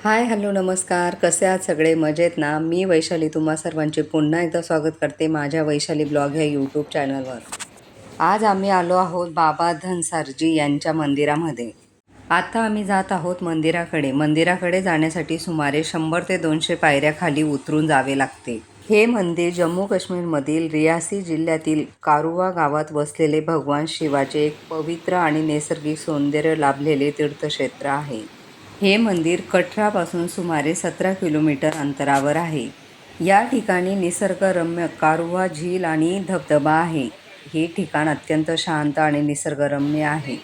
हाय, hello, नमस्कार. कसे आहात सगळे? मजेत ना? मी वैशाली तुम्हा सर्वांचे पुन्हा एकदा स्वागत करते माझ्या वैशाली ब्लॉग ह्या यूट्यूब चॅनलवर. आज आम्ही आलो आहोत बाबा धनसारजी यांच्या मंदिरामध्ये. आता आम्ही जात आहोत मंदिराकडे. मंदिराकडे जाण्यासाठी सुमारे 100 ते 200 पायऱ्या खाली उतरून जावे लागते. हे मंदिर जम्मू काश्मीरमधील रियासी जिल्ह्यातील कारुवा गावात वसलेले भगवान शिवाचे एक पवित्र आणि नैसर्गिक सौंदर्य लाभलेले तीर्थक्षेत्र आहे. हे मंदिर कटरापासून सुमारे 17 किलोमीटर अंतरावर आहे. या ठिकाणी निसर्गरम्य कारुवा झील आणि धबधबा आहे. हे ठिकाण अत्यंत शांत आणि निसर्गरम्य आहे.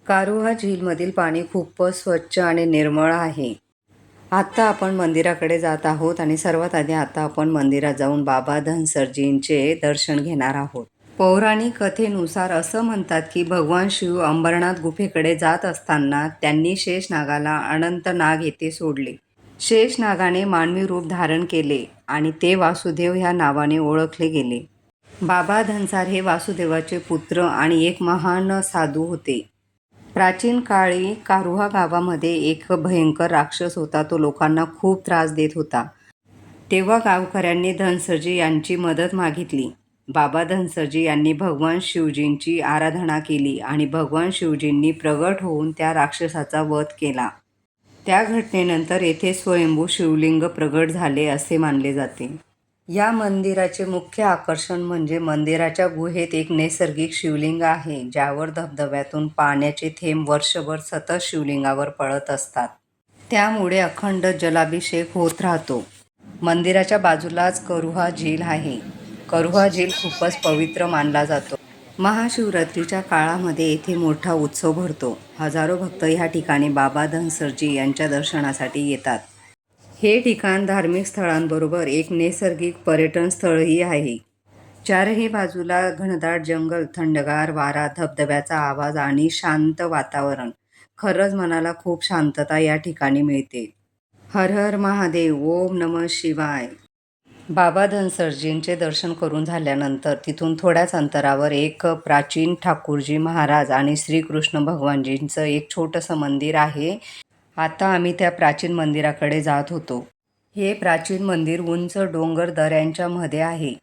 कारुहा झीलमधील पाणी खूपच स्वच्छ आणि निर्मळ आहे. आता आपण मंदिराकडे जात आहोत आणि सर्वात आधी आता आपण मंदिरात जाऊन बाबा धनसरजींचे दर्शन घेणार आहोत. पौराणिक कथेनुसार असं म्हणतात की भगवान शिव अंबरनाथ गुफेकडे जात असताना त्यांनी शेषनागाला अनंतनाग येथे सोडले. शेषनागाने मानवी रूप धारण केले आणि ते वासुदेव ह्या नावाने ओळखले गेले. बाबा धनसार हे वासुदेवाचे पुत्र आणि एक महान साधू होते. प्राचीन काळी कारुहा गावामध्ये एक भयंकर राक्षस होता. तो लोकांना खूप त्रास देत होता. तेव्हा गावकऱ्यांनी धनसरजी यांची मदत मागितली. बाबा धनसरजी यांनी भगवान शिवजींची आराधना केली आणि भगवान शिवजींनी प्रगट होऊन त्या राक्षसाचा वध केला. त्या घटनेनंतर येथे स्वयंभू शिवलिंग प्रगट झाले असे मानले जाते. या मंदिराचे मुख्य आकर्षण म्हणजे मंदिराच्या गुहेत एक नैसर्गिक शिवलिंग आहे, ज्यावर धबधब्यातून पाण्याचे थेंब वर्षभर सतत शिवलिंगावर पडत असतात. त्यामुळे अखंड जलाभिषेक होत राहतो. मंदिराच्या बाजूलाच करुहा झील आहे. करुहा झील खूपच पवित्र मानला जातो. महाशिवरात्रीच्या काळामध्ये येथे मोठा उत्सव भरतो. हजारो भक्त ह्या ठिकाणी बाबा धनसरजी यांच्या दर्शनासाठी येतात. हे ठिकाण धार्मिक स्थळांबरोबर एक नैसर्गिक पर्यटन स्थळही आहे. चारही बाजूला घनदाट जंगल, थंडगार वारा, धबधब्याचा आवाज आणि शांत वातावरण. खरंच मनाला खूप शांतता या ठिकाणी मिळते. हर हर महादेव, ओम नमः शिवाय. बाबा धनसरजींचे दर्शन करून झाल्यानंतर तिथून थोड्याच अंतरावर एक प्राचीन ठाकूरजी महाराज आणि श्रीकृष्ण भगवानजींचं एक छोटंसं मंदिर आहे. आता आम्ही त्या प्राचीन मंदिराकडे जात होतो. हे प्राचीन मंदिर उंच डोंगर दऱ्यांच्या मध्ये आहे.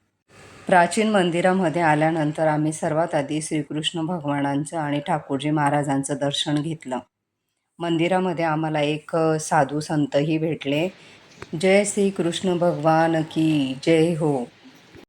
प्राचीन मंदिरामध्ये आल्यानंतर आम्ही सर्वात आधी श्रीकृष्ण भगवानांचं आणि ठाकूरजी महाराजांचं दर्शन घेतलं. मंदिरामध्ये आम्हाला एक साधू संतही भेटले. जय श्री कृष्ण भगवान की जय हो.